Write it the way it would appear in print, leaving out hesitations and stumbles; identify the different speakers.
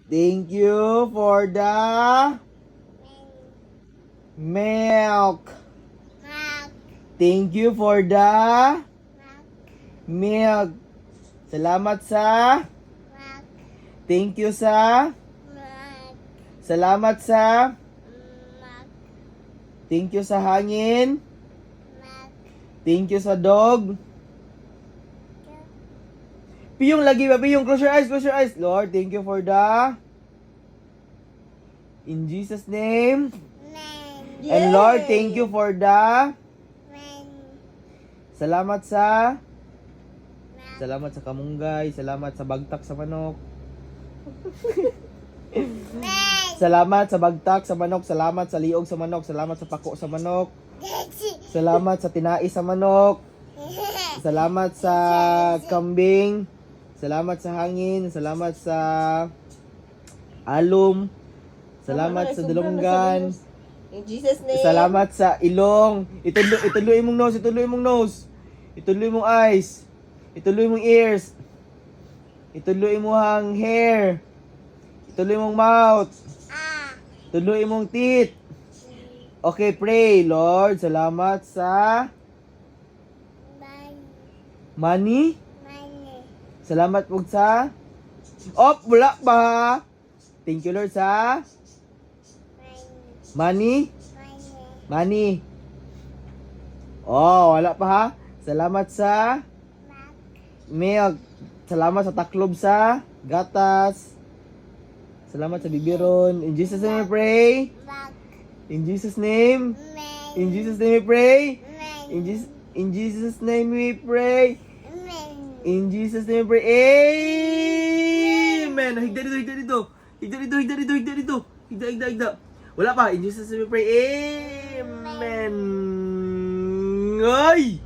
Speaker 1: Thank you for the milk. Thank you for the milk. Salamat sa thank you sa salamat sa thank you sa hangin. Thank you sa dog. Piyong lagi ba? Piyong, close your eyes, close your eyes. Lord, thank you for the in Jesus name. And Lord, thank you for the salamat sa kamunggay, salamat sa bagtak sa manok. Salamat sa bagtak sa manok, salamat sa liog sa manok, salamat sa pako sa manok. Salamat sa tinai sa manok. Salamat sa kambing. Salamat sa hangin, salamat sa alum. Salamat sa dulunggan.
Speaker 2: In Jesus name.
Speaker 1: Salamat sa ilong. Ituloy mong nose, ituloy mong nose. Ituloy mong eyes. Ituloy mong ears. Ituloy mo ang hair. Ituloy mong mouth. Ituloy mong teeth. Okay, pray. Lord, salamat sa money. Salamat po sa wala ba? Thank you Lord sa money. Money. Oh, wala pa ha? Salamat sa milk. Salamat sa taklob sa gatas. Salamat sa bibiron. In Jesus name we pray. In Jesus name. In Jesus name we pray. In Jesus name we pray. In Jesus name we pray. Amen. Higda dito. Higda. Wala pa. In Jesus name we pray. Amen. Ay!